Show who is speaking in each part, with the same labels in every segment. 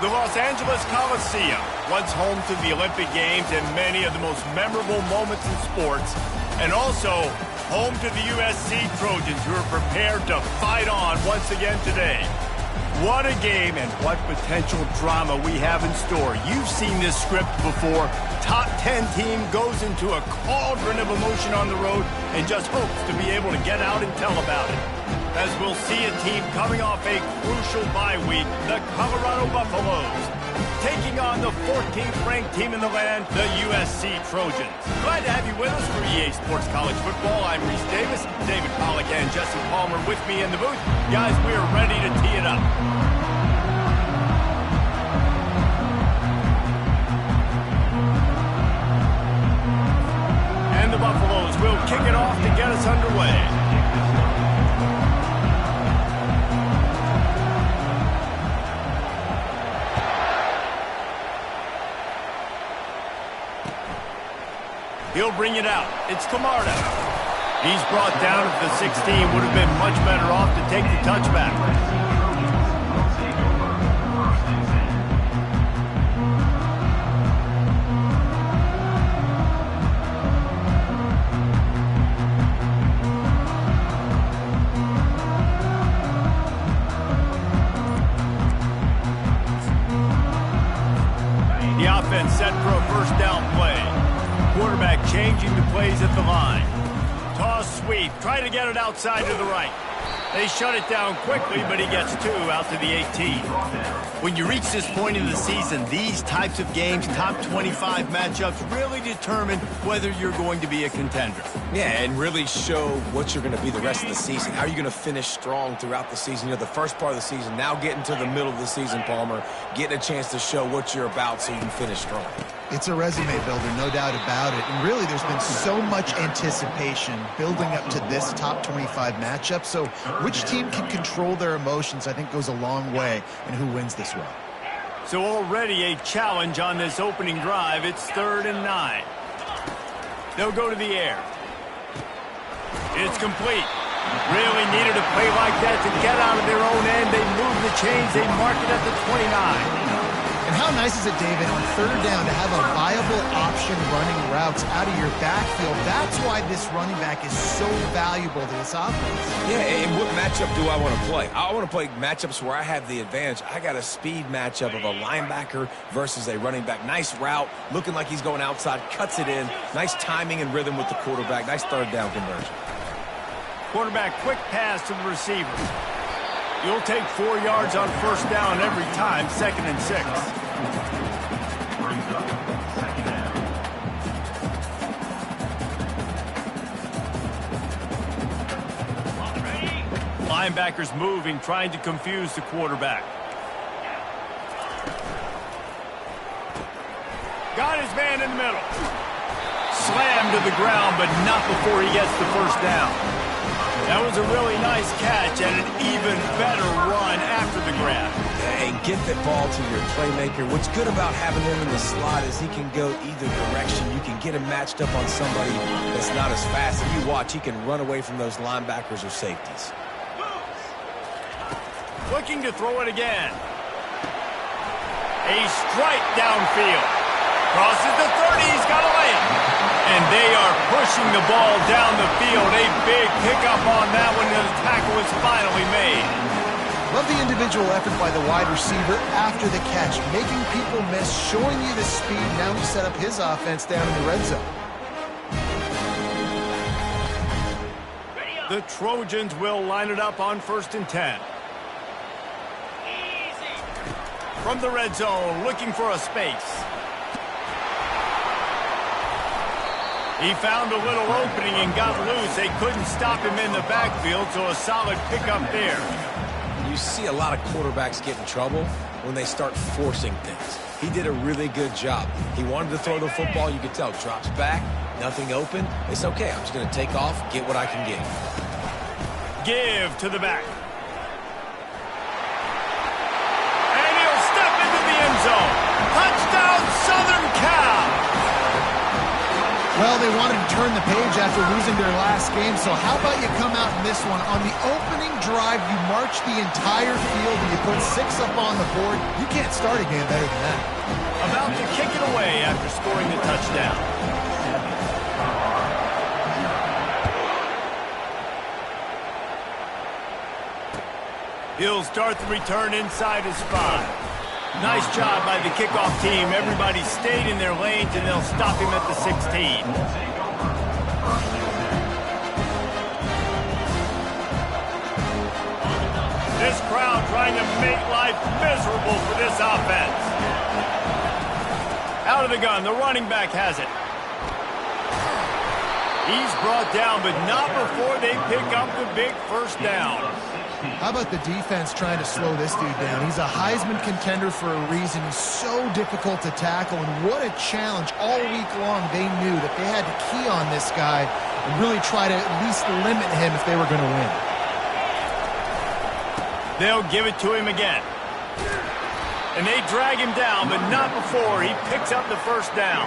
Speaker 1: The Los Angeles Coliseum, once home to the Olympic Games and many of the most memorable moments in sports, and also home to the USC Trojans, who are prepared to fight on once again today. What a game and what potential drama we have in store. You've seen this script before. Top 10 team goes into a cauldron of emotion on the road and just hopes to be able to get out and tell about it. As we'll see a team coming off a crucial bye week, the Colorado Buffaloes, taking on the 14th ranked team in the land, the USC Trojans. Glad to have you with us for EA Sports College Football. I'm Reese Davis, David Pollack and Jesse Palmer with me in the booth. Guys, we are ready to tee it up. And the Buffaloes will kick it off to get us underway. He'll bring it out. It's Camarda. He's brought down at the 16. Would have been much better off to take the touchback. The offense set for a first down play. Quarterback changing the plays at the line. Toss sweep. Try to get it outside to the right. They shut it down quickly, but he gets two out to the 18. When you reach this point in the season, these types of games, top 25 matchups, really determine whether you're going to be a contender.
Speaker 2: Yeah, and really show what you're going to be the rest of the season. How are you going to finish strong throughout the season? You know, the first part of the season, now getting to the middle of the season, Palmer, getting a chance to show what you're about so you can finish strong.
Speaker 3: It's a resume builder, no doubt about it. And really, there's been so much anticipation building up to this top 25 matchup. So which team can control their emotions, I think, goes a long way in who wins this one.
Speaker 1: So already a challenge on this opening drive. It's 3rd and 9. They'll go to the air. It's complete. Really needed a play like that to get out of their own end. They move the chains. They mark it at the 29.
Speaker 3: And how nice is it, David, on 3rd down to have a viable option running routes out of your backfield? That's why this running back is so valuable to this offense.
Speaker 2: Yeah, and what matchup do I want to play? I want to play matchups where I have the advantage. I got a speed matchup of a linebacker versus a running back. Nice route, looking like he's going outside, cuts it in. Nice timing and rhythm with the quarterback. Nice 3rd down conversion.
Speaker 1: Quarterback quick pass to the receiver. You'll take 4 yards on 1st down every time, 2nd and 6. Linebackers moving, trying to confuse the quarterback. Got his man in the middle. Slammed to the ground, but not before he gets the 1st down. That was a really nice catch and an even better run after the grab.
Speaker 2: And get the ball to your playmaker. What's good about having him in the slot is he can go either direction. You can get him matched up on somebody that's not as fast. If you watch, he can run away from those linebackers or safeties.
Speaker 1: Looking to throw it again. A strike downfield. Crosses the 30. He's got a layup. And they are pushing the ball down the field. A big pickup on that one, and the tackle is finally made.
Speaker 3: Love the individual effort by the wide receiver after the catch, making people miss, showing you the speed. Now he set up his offense down in the red zone.
Speaker 1: The Trojans will line it up on 1st and 10. From the red zone, looking for a space. He found a little opening and got loose. They couldn't stop him in the backfield, so a solid pickup there.
Speaker 2: You see a lot of quarterbacks get in trouble when they start forcing things. He did a really good job. He wanted to throw the football. You could tell. Drops back, nothing open. It's okay. I'm just going to take off, get what I can get.
Speaker 1: Give to the back. And he'll step into the end zone. Touchdown, Southern Cal.
Speaker 3: Well, they wanted to turn the page after losing their last game, so how about you come out in this one? On the opening drive, you march the entire field and you put 6 up on the board. You can't start a game better than that.
Speaker 1: About to kick it away after scoring the touchdown. He'll start the return inside his 5. Nice job by the kickoff team. Everybody stayed in their lanes, and they'll stop him at the 16. This crowd trying to make life miserable for this offense. Out of the gun, the running back has it. He's brought down, but not before they pick up the big first down.
Speaker 3: How about the defense trying to slow this dude down? He's a Heisman contender for a reason. He's so difficult to tackle, and what a challenge. All week long, they knew that they had to key on this guy and really try to at least limit him if they were going to win.
Speaker 1: They'll give it to him again. And they drag him down, but not before he picks up the first down.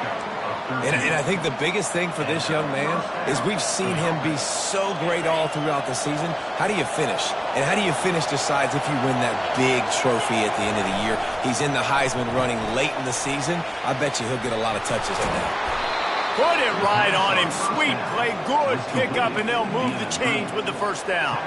Speaker 2: And I think the biggest thing for this young man is we've seen him be so great all throughout the season. How do you finish? And how do you finish decides if you win that big trophy at the end of the year. He's in the Heisman running late in the season. I bet you he'll get a lot of touches today.
Speaker 1: Put it right on him. Sweet play, good pickup, and they'll move the chains with the first down.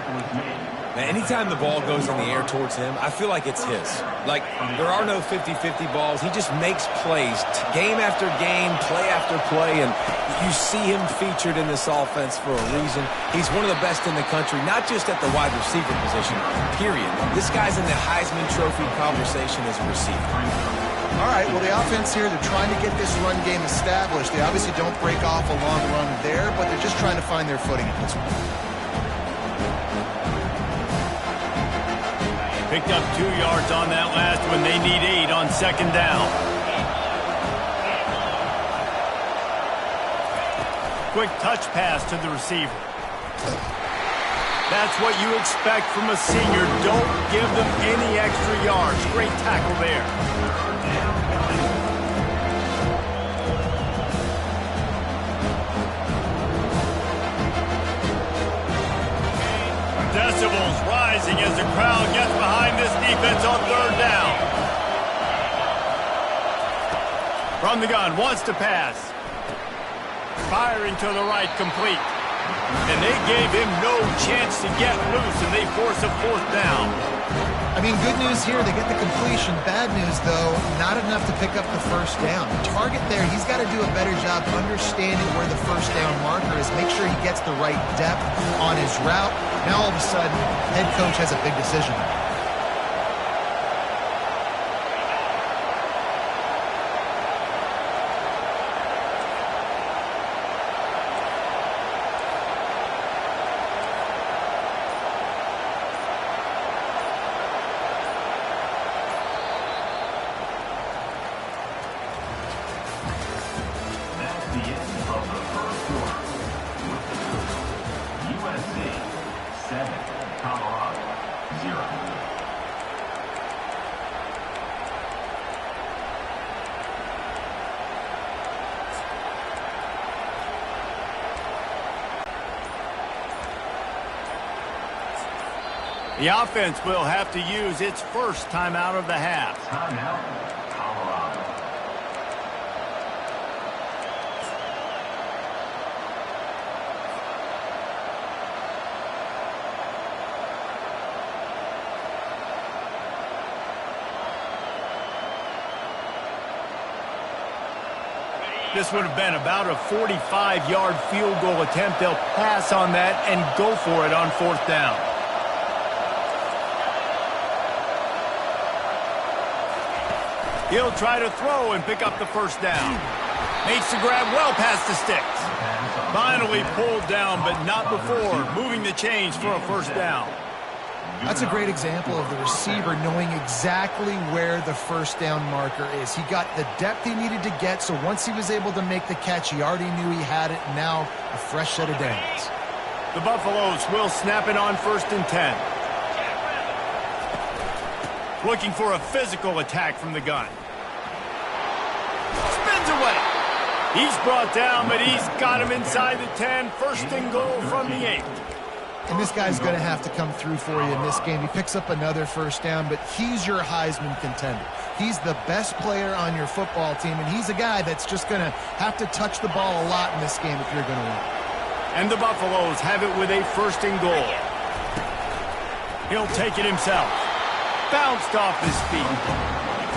Speaker 2: Now, anytime the ball goes in the air towards him, I feel like it's his. Like, there are no 50-50 balls. He just makes plays, game after game, play after play, and you see him featured in this offense for a reason. He's one of the best in the country, not just at the wide receiver position, period. This guy's in the Heisman Trophy conversation as a receiver.
Speaker 3: All right, well, the offense here, they're trying to get this run game established. They obviously don't break off a long run there, but they're just trying to find their footing at this point.
Speaker 1: Picked up 2 yards on that last one. They need 8 on second down. Quick touch pass to the receiver. That's what you expect from a senior. Don't give them any extra yards. Great tackle there. Decibels rising as the crowd gets behind this defense on third down. From the gun, wants to pass. Firing to the right, complete. And they gave him no chance to get loose, and they force a fourth down.
Speaker 3: I mean, good news here, they get the completion. Bad news, though, not enough to pick up the first down. The target there, he's got to do a better job understanding where the first down marker is. Make sure he gets the right depth on his route. Now, all of a sudden, head coach has a big decision.
Speaker 4: The end of the first quarter. With the score, USC 7, Colorado 0.
Speaker 1: The offense will have to use its first timeout of the half.
Speaker 4: Timeout, Colorado.
Speaker 1: This would have been about a 45-yard field goal attempt. They'll pass on that and go for it on fourth down. He'll try to throw and pick up the first down. Makes the grab well past the sticks. Finally pulled down, but not before moving the chains for a first down.
Speaker 3: That's a great example of the receiver knowing exactly where the first down marker is. He got the depth he needed to get, so once he was able to make the catch, he already knew he had it. Now, a fresh set of downs.
Speaker 1: The Buffaloes will snap it on 1st and 10. Looking for a physical attack from the gun. Spins away. He's brought down, but he's got him inside the 10. First and goal from the 8.
Speaker 3: And this guy's going to have to come through for you in this game. He picks up another first down, but he's your Heisman contender. He's the best player on your football team, and he's a guy that's just going to have to touch the ball a lot in this game if you're going to win.
Speaker 1: And the Buffaloes have it with a first and goal. He'll take it himself. Bounced off his feet.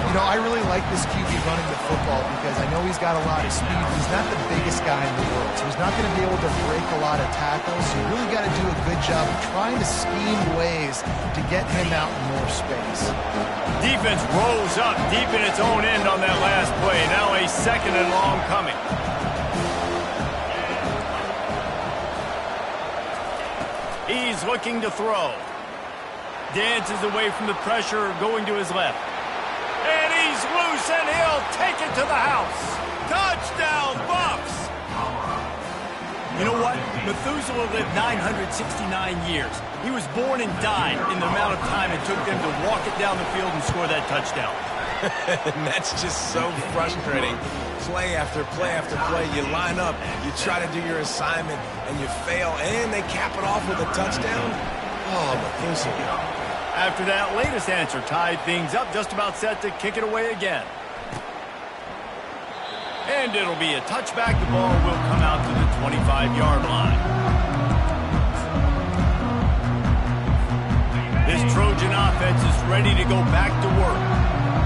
Speaker 3: You know, I really like this QB running the football because I know he's got a lot of speed. He's not the biggest guy in the world, so he's not going to be able to break a lot of tackles. You really got to do a good job of trying to scheme ways to get him out in more space.
Speaker 1: Defense rose up deep in its own end on that last play. Now a second and long coming. He's looking to throw. Dances away from the pressure, going to his left. And he's loose, and he'll take it to the house. Touchdown, Buffs! You know what? Methuselah lived 969 years. He was born and died in the amount of time it took them to walk it down the field and score that touchdown.
Speaker 2: And that's just so frustrating. Play after play after play, you line up, you try to do your assignment, and you fail, and they cap it off with a touchdown? Oh, Methuselah.
Speaker 1: After that latest answer tied things up, just about set to kick it away again. And it'll be a touchback. The ball will come out to the 25-yard line. This Trojan offense is ready to go back to work.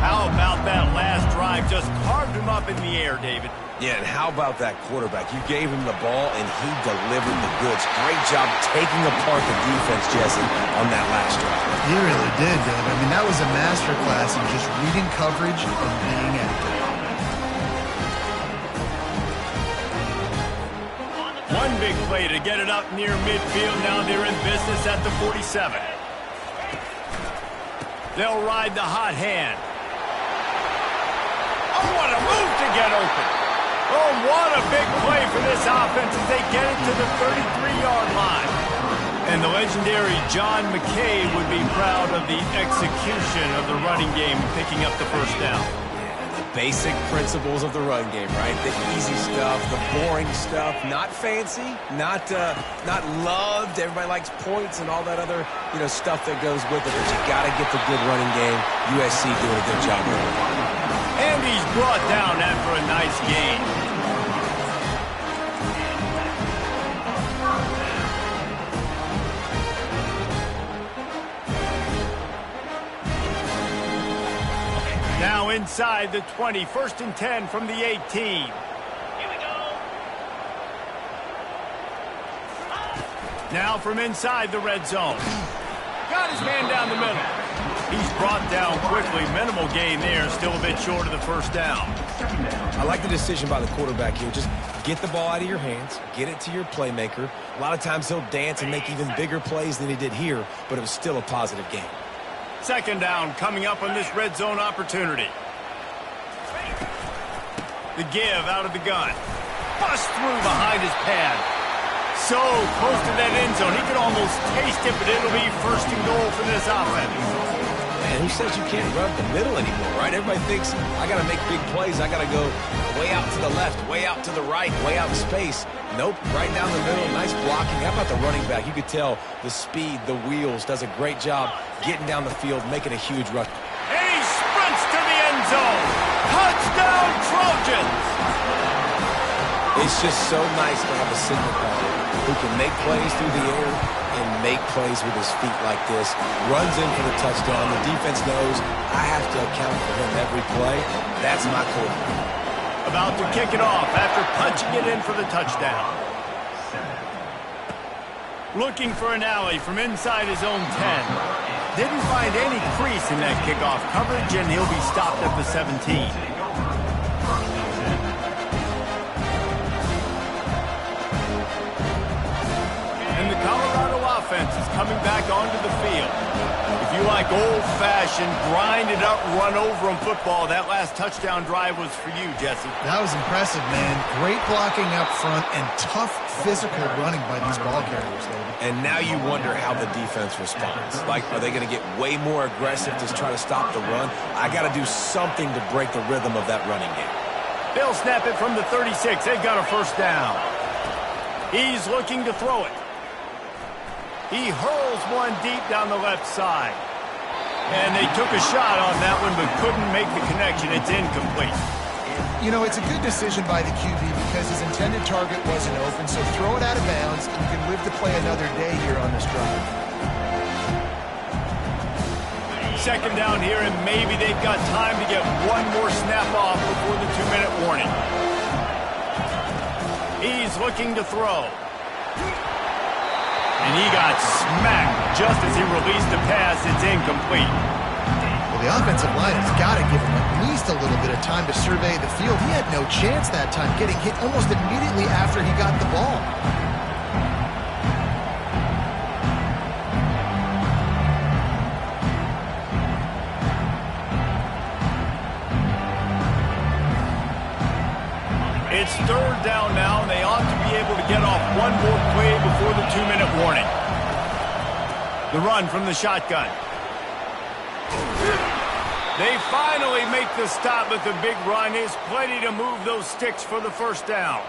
Speaker 1: How about that last drive? Just carved him up in the air, David.
Speaker 2: Yeah, and how about that quarterback? You gave him the ball, and he delivered the goods. Great job taking apart the defense, Jesse, on that last drive.
Speaker 3: He really did, Dave. I mean, that was a masterclass in just reading coverage and being active.
Speaker 1: One big play to get it up near midfield. Now they're in business at the 47. They'll ride the hot hand. Oh, what a move to get open. Oh, what a big play for this offense as they get it to the 33-yard line. And the legendary John McKay would be proud of the execution of the running game, picking up the first down.
Speaker 2: Basic principles of the run game, right? The easy stuff, the boring stuff, not fancy, not loved. Everybody likes points and all that other, stuff that goes with it. But you got to get the good running game. USC doing a good job with it.
Speaker 1: And he's brought down after a nice gain. Now inside the 20, first and 10 from the 18. Here we go. Now from inside the red zone. Got his man down the middle. He's brought down quickly. Minimal gain there. Still a bit short of the first down.
Speaker 2: I like the decision by the quarterback here. Just get the ball out of your hands. Get it to your playmaker. A lot of times he'll dance and make even bigger plays than he did here, but it was still a positive game.
Speaker 1: Second down coming up on this red zone opportunity. The give out of the gun. Bust through behind his pad. So close to that end zone. He could almost taste it, but it'll be first and goal for this offense.
Speaker 2: Man, who says you can't run the middle anymore, right? Everybody thinks, I got to make big plays. I got to go way out to the left, way out to the right, way out in space. Nope, right down the middle. Nice blocking. How about the running back? You could tell the speed, the wheels, does a great job getting down the field, making a huge run.
Speaker 1: And he sprints to the end zone. Touchdown, Trojans!
Speaker 2: It's just so nice to have a signal caller who can make plays through the air and make plays with his feet like this. Runs in for the touchdown. The defense knows I have to account for him every play. That's my quarterback.
Speaker 1: About to kick it off after punching it in for the touchdown. Looking for an alley from inside his own 10. Didn't find any crease in that kickoff coverage, and he'll be stopped at the 17. And the Colorado offense is coming back onto the field. If you like old-fashioned, grind-it-up, run-over-'em football, that last touchdown drive was for you, Jesse.
Speaker 3: That was impressive, man. Great blocking up front and tough physical running by these ball carriers, David.
Speaker 2: And now you wonder how the defense responds. Like, are they going to get way more aggressive to try to stop the run? I got to do something to break the rhythm of that running game.
Speaker 1: They'll snap it from the 36. They've got a first down. He's looking to throw it. He hurls one deep down the left side. And they took a shot on that one but couldn't make the connection. It's incomplete.
Speaker 3: You know, it's a good decision by the QB because his intended target wasn't open, so throw it out of bounds, and you can live to play another day here on this drive.
Speaker 1: Second down here, and maybe they've got time to get one more snap off before the 2-minute warning. He's looking to throw. And he got smacked just as he released the pass. It's incomplete.
Speaker 3: Well, the offensive line has got to give him at least a little bit of time to survey the field. He had no chance that time, getting hit almost immediately after he got the ball.
Speaker 1: It's third down now, and they ought to be able to get off one more play before the 2-minute warning. The run from the shotgun. They finally make the stop, but the big run is plenty to move those sticks for the first down.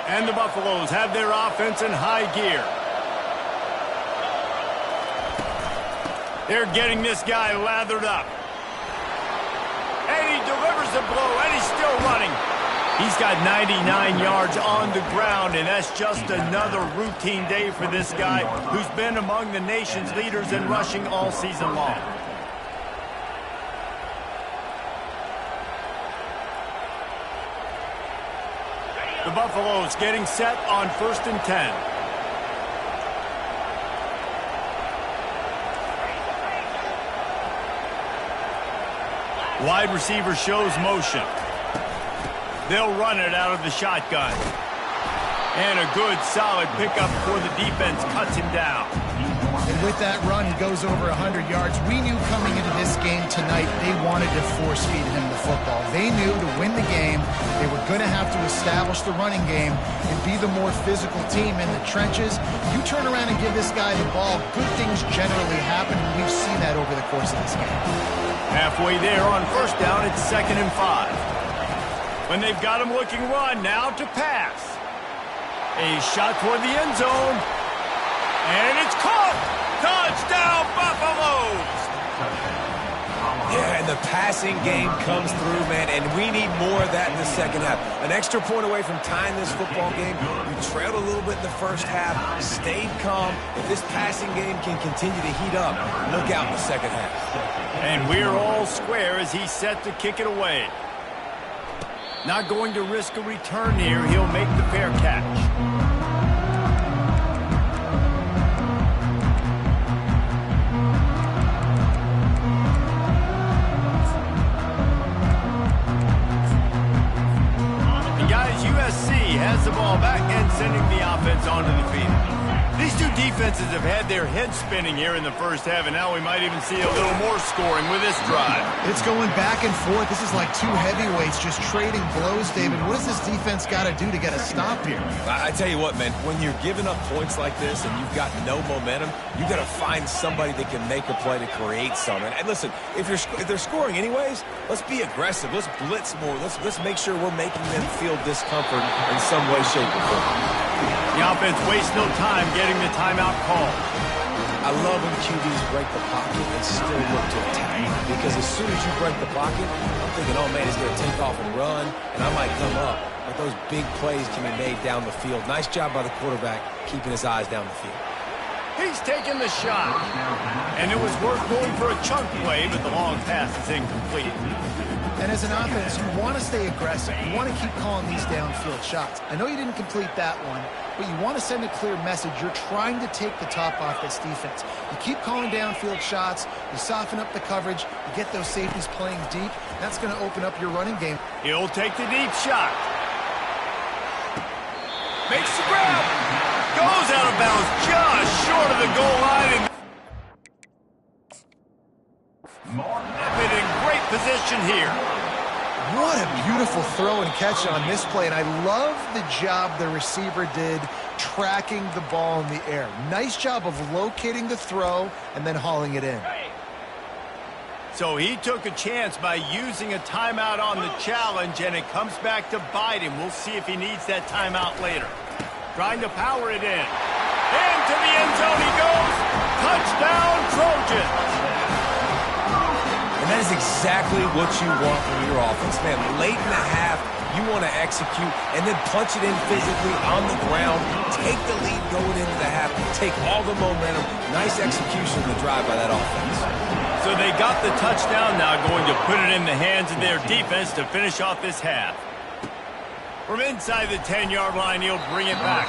Speaker 1: And the Buffaloes have their offense in high gear. They're getting this guy lathered up. And he delivers the blow, and he's still running. He's got 99 yards on the ground, and that's just another routine day for this guy who's been among the nation's leaders in rushing all season long. The Buffaloes getting set on 1st and 10. Wide receiver shows motion. They'll run it out of the shotgun. And a good, solid pickup for the defense cuts him down.
Speaker 3: And with that run, he goes over 100 yards. We knew coming into this game tonight they wanted to force feed him the football. They knew to win the game, they were going to have to establish the running game and be the more physical team in the trenches. You turn around and give this guy the ball, good things generally happen, and we've seen that over the course of this game.
Speaker 1: Halfway there on first down, it's 2nd and 5. When they've got him looking run, now to pass. A shot toward the end zone. And it's caught! Touchdown, Buffaloes!
Speaker 2: Yeah, and the passing game comes through, man, and we need more of that in the second half. An extra point away from tying this football game. We trailed a little bit in the first half, stayed calm. If this passing game can continue to heat up, look out in the second half.
Speaker 1: And we're all square as he's set to kick it away. Not going to risk a return here. He'll make the fair catch. USC has the ball back and sending the offense onto the field. These two defenses have had their heads spinning here in the first half, and now we might even see a little more scoring with this drive.
Speaker 3: It's going back and forth. This is like two heavyweights just trading blows, David. What does this defense got to do to get a stop here?
Speaker 2: I tell you what, man, when you're giving up points like this and you've got no momentum, you got to find somebody that can make a play to create something. And listen, if they're scoring anyways, let's be aggressive. Let's blitz more. Let's make sure we're making them feel discomfort in some way, shape, or form.
Speaker 1: The offense wastes no time getting the timeout call.
Speaker 2: I love when QBs break the pocket and still look to attack. Because as soon as you break the pocket, I'm thinking, oh, man, he's going to take off and run, and I might come up. But those big plays can be made down the field. Nice job by the quarterback keeping his eyes down the field.
Speaker 1: He's taking the shot. And it was worth going for a chunk play, but the long pass is incomplete.
Speaker 3: And as an offense, you want to stay aggressive. You want to keep calling these downfield shots. I know you didn't complete that one, but you want to send a clear message. You're trying to take the top off this defense. You keep calling downfield shots. You soften up the coverage. You get those safeties playing deep. That's going to open up your running game.
Speaker 1: He'll take the deep shot. Makes the grab. Goes out of bounds just short of the goal line. And in great position here.
Speaker 3: What a beautiful throw and catch on this play, and I love the job the receiver did tracking the ball in the air. Nice job of locating the throw and then hauling it in.
Speaker 1: So he took a chance by using a timeout on the challenge, and it comes back to bite him. We'll see if he needs that timeout later. Trying to power it in. Into the end zone he goes. Touchdown, Trojans.
Speaker 2: And that is exactly what you want from your offense, man. Late in the half, you want to execute and then punch it in physically on the ground. Take the lead going into the half. Take all the momentum. Nice execution of the drive by that offense.
Speaker 1: So they got the touchdown, now going to put it in the hands of their defense to finish off this half. From inside the 10-yard line, he'll bring it back.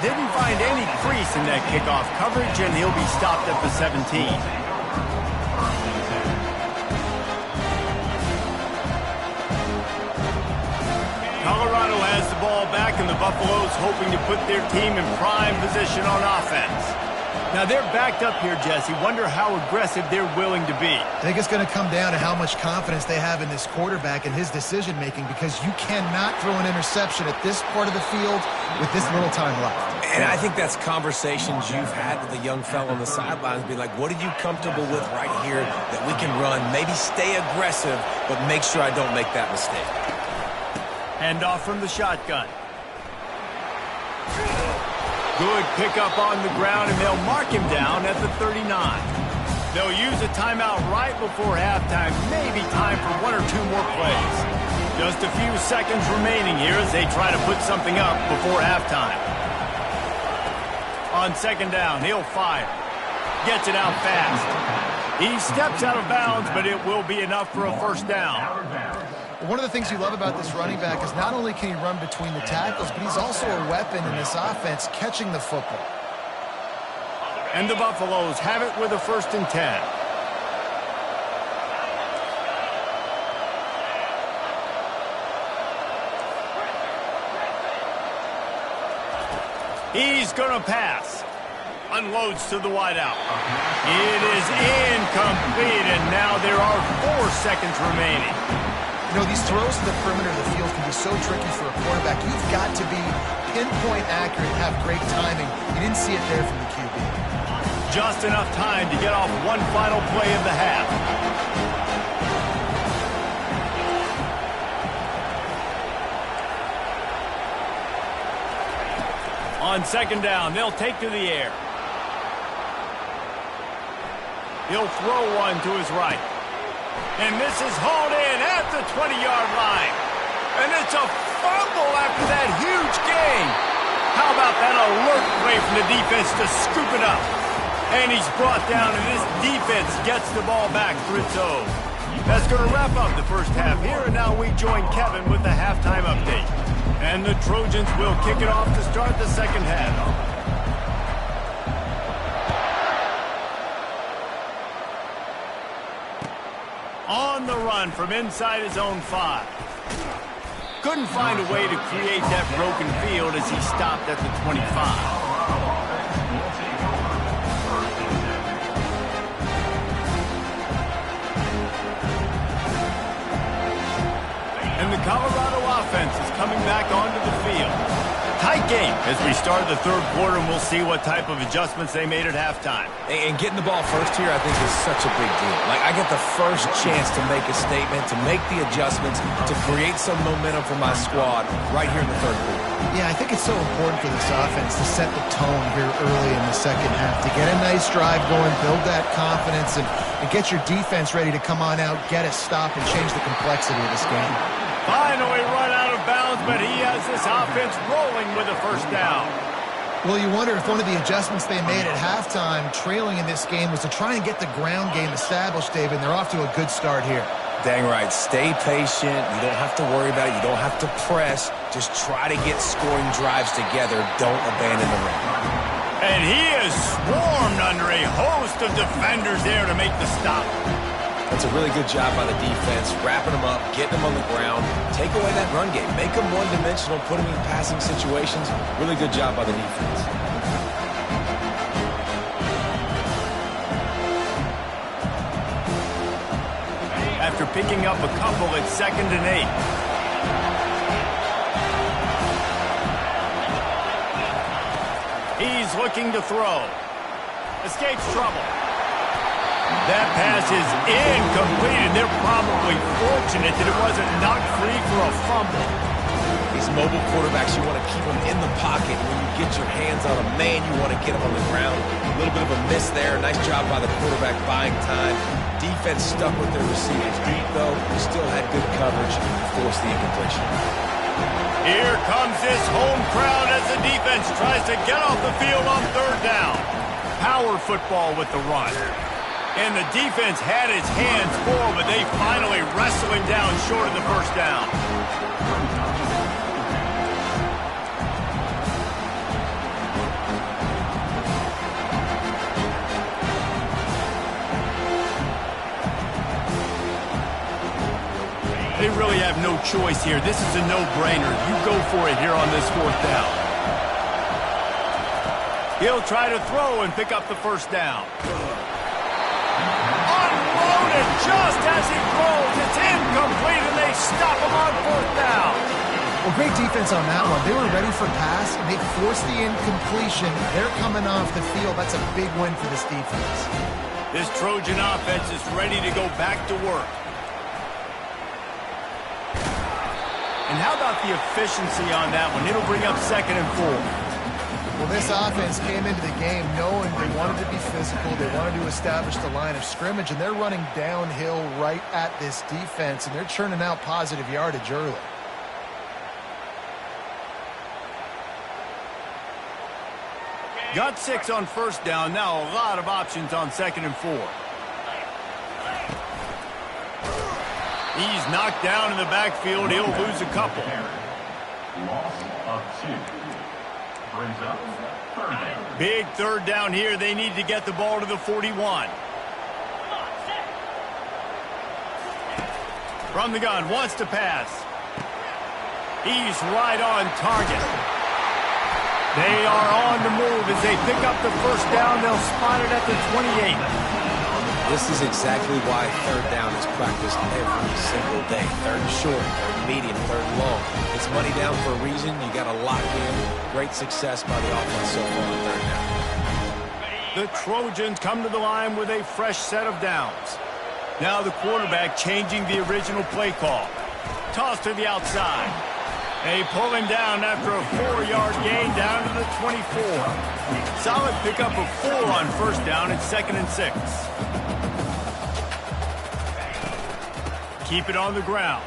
Speaker 1: Didn't find any crease in that kickoff coverage, and he'll be stopped at the 17. Colorado has the ball back, and the Buffaloes hoping to put their team in prime position on offense. Now they're backed up here, Jesse. Wonder how aggressive they're willing to be.
Speaker 3: I think it's going to come down to how much confidence they have in this quarterback and his decision-making, because you cannot throw an interception at this part of the field with this little time left.
Speaker 2: And I think that's conversations you've had with a young fella on the sidelines. Be like, what are you comfortable with right here that we can run? Maybe stay aggressive, but make sure I don't make that mistake.
Speaker 1: Handoff from the shotgun. Good pickup on the ground, and they'll mark him down at the 39. They'll use a timeout right before halftime. Maybe time for one or two more plays. Just a few seconds remaining here as they try to put something up before halftime. On second down, he'll fire. Gets it out fast. He steps out of bounds, but it will be enough for a first down.
Speaker 3: One of the things you love about this running back is not only can he run between the tackles, but he's also a weapon in this offense, catching the football.
Speaker 1: And the Buffaloes have it with a 1st and 10. He's going to pass. Unloads to the wideout. It is incomplete, and now there are 4 seconds remaining.
Speaker 3: You know, these throws to the perimeter of the field can be so tricky for a quarterback. You've got to be pinpoint accurate and have great timing. You didn't see it there from the QB.
Speaker 1: Just enough time to get off one final play of the half. On second down, they'll take to the air. He'll throw one to his right. And this is hauled in at the 20-yard line. And it's a fumble after that huge gain. How about that alert play from the defense to scoop it up? And he's brought down, and this defense gets the ball back for its own. That's going to wrap up the first half here, and now we join Kevin with the halftime update. And the Trojans will kick it off to start the second half. On the run from inside his own 5. Couldn't find a way to create that broken field as he stopped at the 25. And the Colorado offense is coming back onto the field. Tight game as we start the third quarter, and we'll see what type of adjustments they made at halftime.
Speaker 2: And getting the ball first here, I think, is such a big deal. Like, I get the first chance to make a statement, to make the adjustments, to create some momentum for my squad right here in the third quarter.
Speaker 3: Yeah, I think it's so important for this offense to set the tone here early in the second half, to get a nice drive going, build that confidence, and get your defense ready to come on out, get a stop, and change the complexity of this game.
Speaker 1: Finally run out of bounds, but he has this offense rolling with a first down.
Speaker 3: Well, you wonder if one of the adjustments they made at halftime, trailing in this game, was to try and get the ground game established, David, and they're off to a good start here.
Speaker 2: Dang right. Stay patient. You don't have to worry about it. You don't have to press. Just try to get scoring drives together. Don't abandon the run.
Speaker 1: And he is swarmed under a host of defenders there to make the stop.
Speaker 2: That's a really good job by the defense, wrapping them up, getting them on the ground, take away that run game, make them one-dimensional, put them in passing situations. Really good job by the defense.
Speaker 1: After picking up a couple at 2nd and 8. He's looking to throw. Escapes trouble. That pass is incomplete, and they're probably fortunate that it wasn't knocked free for a fumble.
Speaker 2: These mobile quarterbacks, you want to keep them in the pocket. When you get your hands on a man, you want to get them on the ground. A little bit of a miss there. Nice job by the quarterback buying time. Defense stuck with their receivers deep, though. Still had good coverage to force the incompletion.
Speaker 1: Here comes this home crowd as the defense tries to get off the field on 3rd down. Power football with the run. And the defense had its hands full, but they finally wrestle him down short of the 1st down. They really have no choice here. This is a no-brainer. You go for it here on this 4th down. He'll try to throw and pick up the 1st down. Unloaded just as he throws. It's incomplete, and they stop him on 4th down.
Speaker 3: Well, great defense on that one. They were ready for pass, and they forced the incompletion. They're coming off the field. That's a big win for this defense.
Speaker 1: This Trojan offense is ready to go back to work. And how about the efficiency on that one? It'll bring up 2nd and 4.
Speaker 3: Well, this offense came into the game knowing they wanted to be physical. They wanted to establish the line of scrimmage, and they're running downhill right at this defense, and they're churning out positive yardage early.
Speaker 1: Got 6 on 1st down. Now a lot of options on 2nd and 4. He's knocked down in the backfield. He'll lose a couple.
Speaker 4: Loss of 2. Brings up 3rd down.
Speaker 1: Big 3rd down here. They need to get the ball to the 41. From the gun, wants to pass. He's right on target. They are on the move as they pick up the 1st down. They'll spot it at the 28.
Speaker 2: This is exactly why 3rd down is practiced every single day. 3rd and short, 3rd and medium, 3rd and long. It's money down for a reason. You got to lock in. Great success by the offense so far on 3rd down.
Speaker 1: The Trojans come to the line with a fresh set of downs. Now the quarterback changing the original play call. Toss to the outside. They pull him down after a 4-yard gain down to the 24. Solid pickup of 4 on 1st down at 2nd and 6. Keep it on the ground.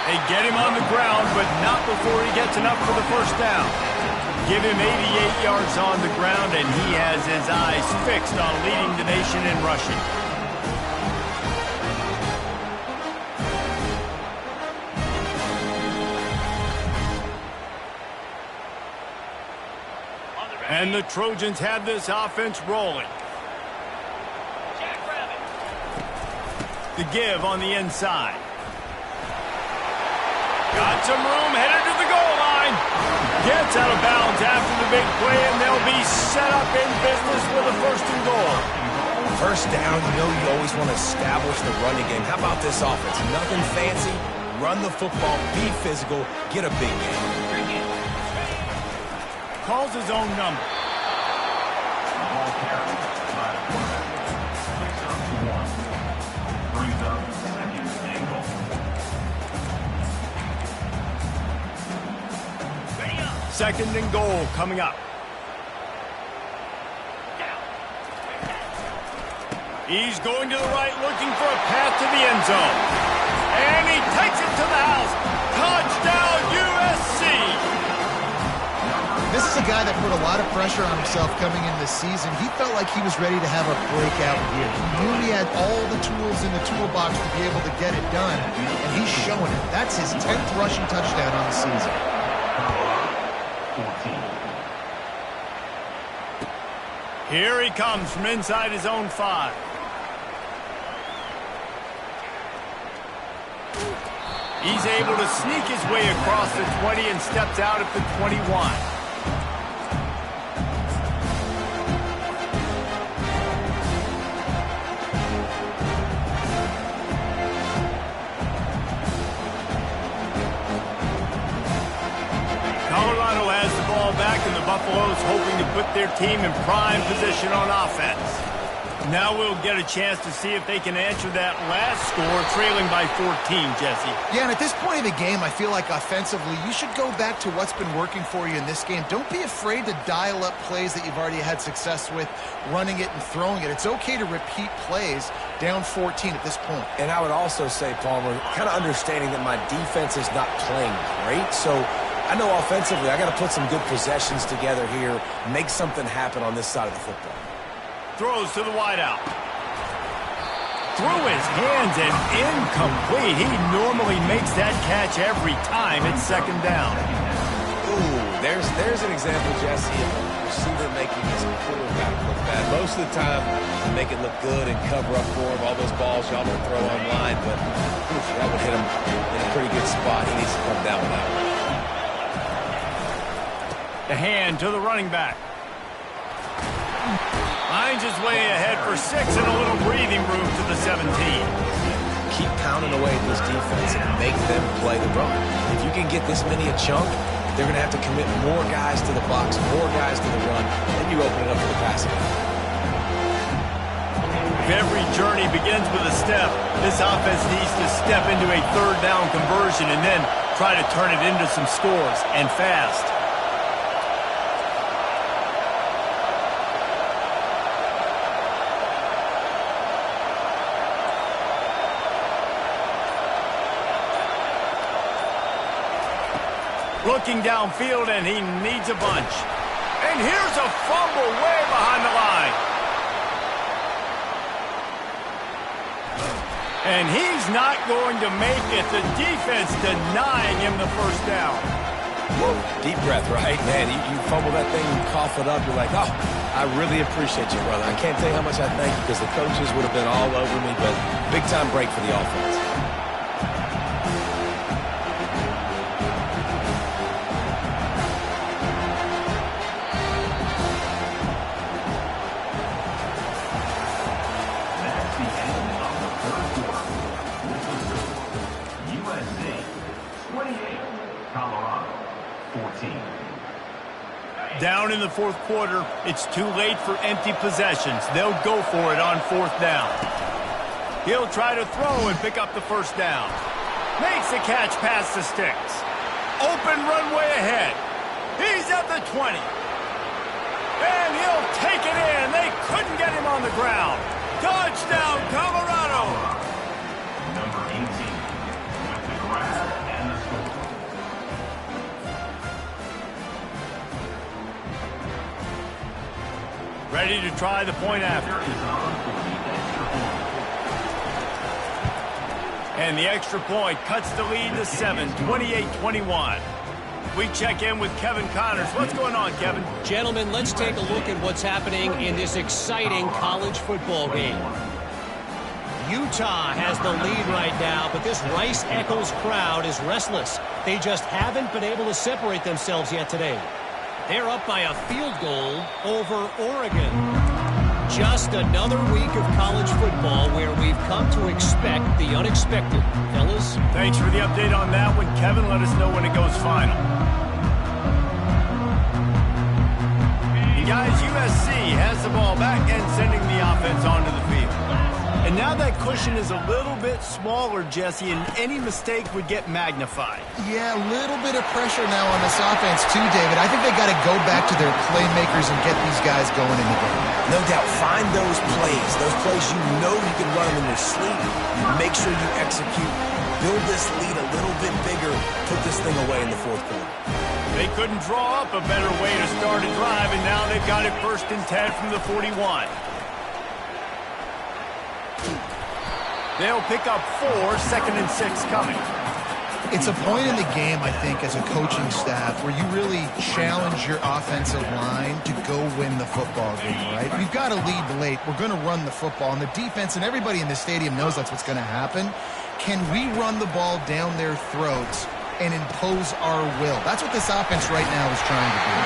Speaker 1: They get him on the ground, but not before he gets enough for the 1st down. Give him 88 yards on the ground, and he has his eyes fixed on leading the nation in rushing. And the Trojans have this offense rolling. The give on the inside. Got some room, headed to the goal line. Gets out of bounds after the big play, and they'll be set up in business with a 1st and goal.
Speaker 2: 1st down, you know you always want to establish the running game. How about this offense? Nothing fancy. Run the football, be physical, get a big game.
Speaker 1: Calls his own number.
Speaker 4: Ball carried by the quarterback. 6 up to 1. Brings up 2nd and goal.
Speaker 1: Second and goal coming up. He's going to the right, looking for a path to the end zone. And he takes it to the house. Touchdown, USC!
Speaker 3: This is a guy that put a lot of pressure on himself coming into the season. He felt like he was ready to have a breakout year. He knew he had all the tools in the toolbox to be able to get it done, and he's showing it. That's his 10th rushing touchdown on the season.
Speaker 4: 14.
Speaker 1: Here he comes from inside his own 5. He's able to sneak his way across the 20 and steps out at the 21. quarterback and the Buffaloes hoping to put their team in prime position on offense. Now we'll get a chance to see if they can answer that last score, trailing by 14, Jesse.
Speaker 3: Yeah, and at this point of the game, I feel like offensively, you should go back to what's been working for you in this game. Don't be afraid to dial up plays that you've already had success with, running it and throwing it. It's okay to repeat plays down 14 at this point.
Speaker 2: And I would also say, Palmer, kind of understanding that my defense is not playing great, so I know offensively I got to put some good possessions together here, make something happen on this side of the football.
Speaker 1: Throws to the wideout. Through his hands and incomplete. He normally makes that catch every time. It's second down.
Speaker 2: Ooh, there's an example, Jesse, of a receiver making his quarterback look bad. Most of the time, they make it look good and cover up for him. All those balls y'all don't throw online, but that would hit him in a pretty good spot. He needs to come down with that one.
Speaker 1: The hand to the running back. Finds his way ahead for 6 and a little breathing room to the 17.
Speaker 2: Keep pounding away at this defense and make them play the run. If you can get this many a chunk, they're going to have to commit more guys to the box, more guys to the run, then you open it up for the passing.
Speaker 1: If every journey begins with a step, this offense needs to step into a third down conversion and then try to turn it into some scores, and fast. Looking downfield, and he needs a bunch. And here's a fumble way behind the line. And he's not going to make it. The defense denying him the first down.
Speaker 2: Woo. Deep breath, right? Man, you fumble that thing, you cough it up, you're like, oh, I really appreciate you, brother. I can't tell you how much I thank you because the coaches would have been all over me, but big-time break for the offense.
Speaker 1: Down in the fourth quarter, it's too late for empty possessions. They'll go for it on fourth down. He'll try to throw and pick up the first down. Makes the catch past the sticks. Open runway ahead. He's at the 20. And he'll take it in. They couldn't get him on the ground. Touchdown, Colorado.
Speaker 4: Number 18 with the grab and the score.
Speaker 1: Ready to try the point after. And the extra point cuts the lead to 7, 28-21. We check in with Kevin Connors. What's going on, Kevin?
Speaker 5: Gentlemen, let's take a look at what's happening in this exciting college football game. Utah has the lead right now, but this Rice Eccles crowd is restless. They just haven't been able to separate themselves yet today. They're up by a field goal over Oregon. Just another week of college football where we've come to expect the unexpected. Fellas?
Speaker 1: Thanks for the update on that one, Kevin. Let us know when it goes final. And guys, USC has the ball back and sending the offense onto the field. And now that cushion is a little bit smaller, Jesse, and any mistake would get magnified.
Speaker 3: Yeah, a little bit of pressure now on this offense too, David. I think they got to go back to their playmakers and get these guys going in the game.
Speaker 2: No doubt, find those plays you know you can run them in your sleep. Make sure you execute. Build this lead a little bit bigger. Put this thing away in the fourth quarter.
Speaker 1: They couldn't draw up a better way to start a drive, and now they've got it 1st and 10 from the 41. They'll pick up 4, 2nd and 6 coming.
Speaker 3: It's a point in the game, I think, as a coaching staff where you really challenge your offensive line to go win the football game, right? We've got to lead late. We're going to run the football. And the defense and everybody in the stadium knows that's what's going to happen. Can we run the ball down their throats and impose our will? That's what this offense right now is trying to do.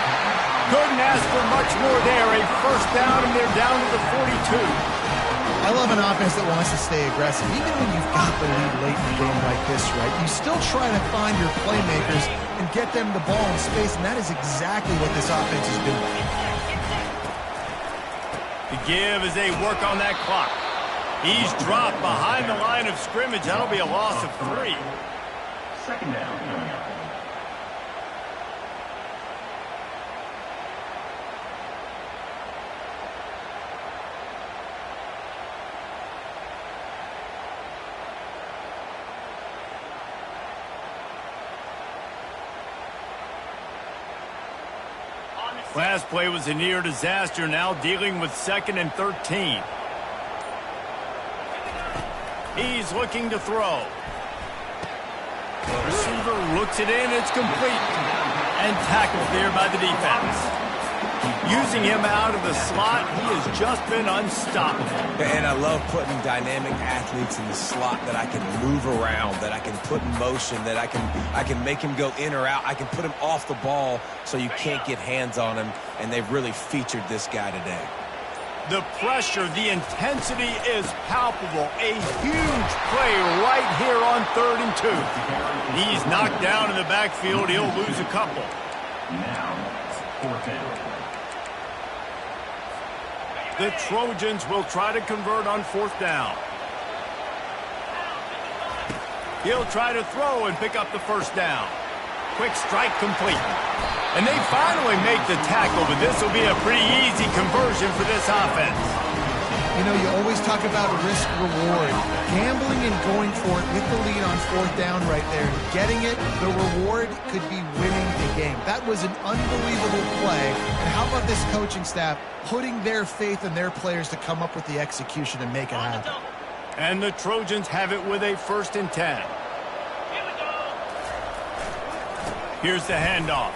Speaker 1: Couldn't ask for much more there. A first down, and they're down to the 42.
Speaker 3: I love an offense that wants to stay aggressive. Even when you've got the lead late in the game like this, right, you still try to find your playmakers and get them the ball in space, and that is exactly what this offense is doing.
Speaker 1: The give as they work on that clock. He's dropped behind the line of scrimmage. That'll be a loss of 3.
Speaker 4: Second down.
Speaker 1: Last play was a near disaster, now dealing with 2nd and 13. He's looking to throw. The receiver looks it in, it's complete. And tackled there by the defense. Using him out of the slot, he has just been unstoppable.
Speaker 2: And I love putting dynamic athletes in the slot that I can move around, that I can put in motion, that I can make him go in or out. I can put him off the ball so you can't get hands on him, and they've really featured this guy today.
Speaker 1: The pressure, the intensity is palpable. A huge play right here on 3rd and 2. He's knocked down in the backfield. He'll lose a couple.
Speaker 4: Now, 4th down.
Speaker 1: The Trojans will try to convert on 4th down. He'll try to throw and pick up the 1st down. Quick strike complete. And they finally make the tackle, but this will be a pretty easy conversion for this offense.
Speaker 3: You know, you always talk about risk-reward. Gambling and going for it with the lead on 4th down right there. Getting it, the reward could be winning the game. That was an unbelievable play. And how about this coaching staff putting their faith in their players to come up with the execution and make it happen?
Speaker 1: And the Trojans have it with a 1st and 10. Here's the handoff.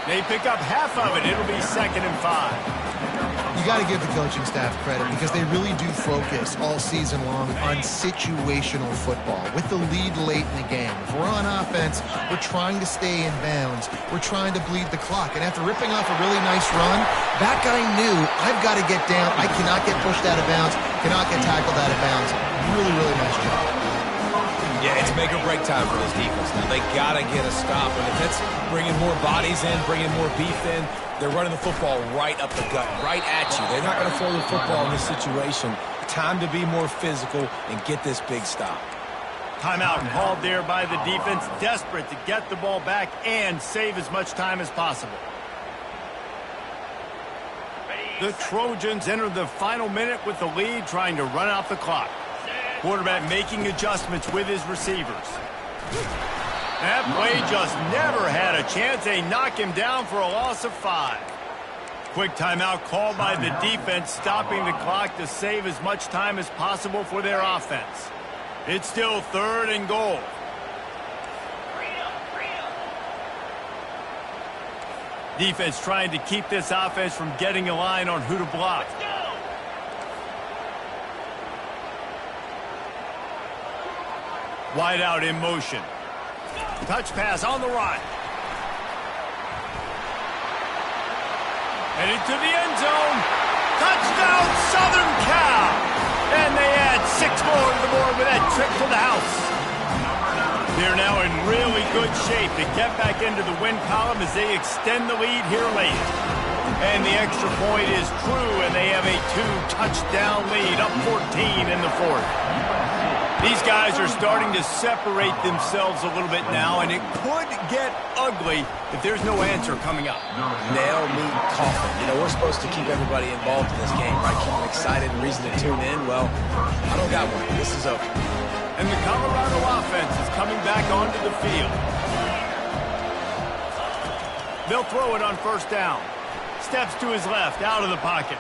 Speaker 1: They pick up half of it. It'll be 2nd and 5.
Speaker 3: You got to give the coaching staff credit because they really do focus all season long on situational football with the lead late in the game. If we're on offense, we're trying to stay in bounds. We're trying to bleed the clock. And after ripping off a really nice run, that guy knew, I've got to get down. I cannot get pushed out of bounds, cannot get tackled out of bounds. Really, really nice job.
Speaker 2: Yeah, it's make or break time for this defense. Now, they got to get a stop. And if it's bringing more bodies in, bringing more beef in, they're running the football right up the gut, right at you. They're not going to throw the football in this situation. Time to be more physical and get this big stop.
Speaker 1: Timeout called there by the defense, desperate to get the ball back and save as much time as possible. The Trojans enter the final minute with the lead, trying to run out the clock. Quarterback making adjustments with his receivers. That play just never had a chance. They knock him down for a loss of 5. Quick timeout called by the defense, stopping the clock to save as much time as possible for their offense. It's still 3rd and goal. Defense trying to keep this offense from getting a line on who to block. Wide out in motion. Touch pass on the right. Headed to the end zone. Touchdown, Southern Cal. And they add 6 more to the board with that trip to the house. They're now in really good shape to get back into the win column as they extend the lead here late. And the extra point is true, and they have a 2-touchdown lead, up 14 in the 4th. These guys are starting to separate themselves a little bit now, and it could get ugly if there's no answer coming up.
Speaker 2: Nail, meat, coffin. You know, we're supposed to keep everybody involved in this game, right? Keep them excited and reason to tune in. Well, I don't got one. This is over.
Speaker 1: And the Colorado offense is coming back onto the field. They'll throw it on 1st down. Steps to his left, out of the pocket.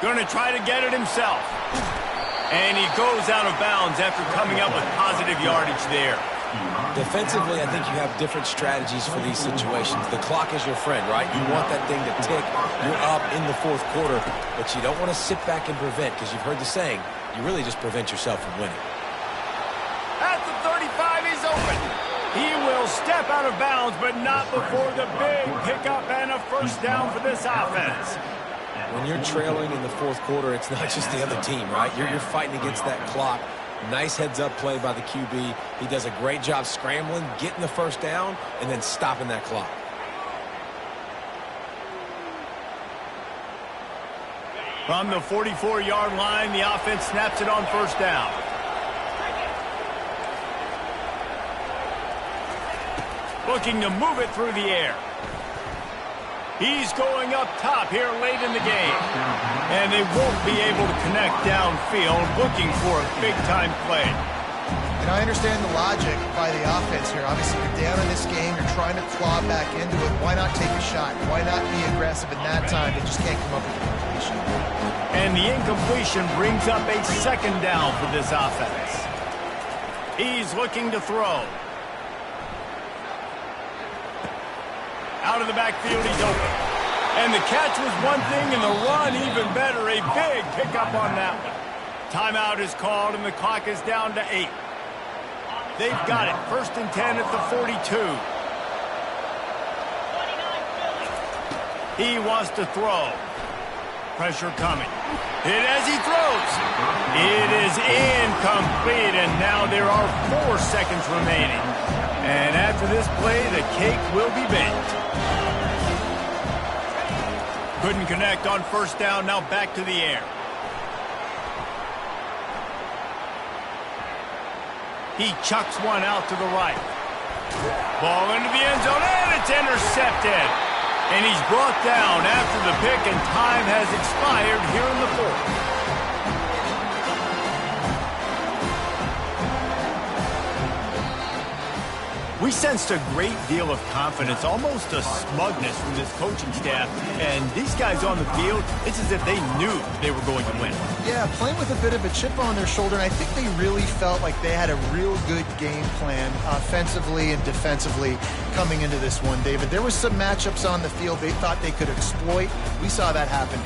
Speaker 1: Going to try to get it himself. And he goes out of bounds after coming up with positive yardage there.
Speaker 2: Defensively, I think you have different strategies for these situations. The clock is your friend, right? You want that thing to tick. You're up in the 4th quarter, but you don't want to sit back and prevent, because you've heard the saying, you really just prevent yourself from winning.
Speaker 1: At the 35, he's open. He will step out of bounds, but not before the big pickup and a 1st down for this offense.
Speaker 2: When you're trailing in the fourth quarter, it's not just the other team, right? You're fighting against that clock. Nice heads-up play by the QB. He does a great job scrambling, getting the first down, and then stopping that clock.
Speaker 1: From the 44-yard line, the offense snaps it on first down. Looking to move it through the air. He's going up top here late in the game. And they won't be able to connect downfield, looking for a big-time play.
Speaker 3: And I understand the logic by the offense here. Obviously, you're down in this game. You're trying to claw back into it. Why not take a shot? Why not be aggressive in that time? They just can't come up with a completion.
Speaker 1: And the incompletion brings up a second down for this offense. He's looking to throw. Out of the backfield, he's open. And the catch was one thing, and the run even better. A big pickup on that one. Timeout is called, and the clock is down to 8. They've got it. 1st and 10 at the 42. He wants to throw. Pressure coming. Hit as he throws. It is incomplete, and now there are 4 seconds remaining. And after this play, the cake will be baked. Couldn't connect on first down, now back to the air. He chucks one out to the right. Ball into the end zone, and it's intercepted. And he's brought down after the pick, and time has expired here in the 4th. We sensed a great deal of confidence, almost a smugness from this coaching staff. And these guys on the field, it's as if they knew they were going to win.
Speaker 3: Yeah, playing with a bit of a chip on their shoulder, and I think they really felt like they had a real good game plan offensively and defensively coming into this one, David. There was some matchups on the field they thought they could exploit. We saw that happen.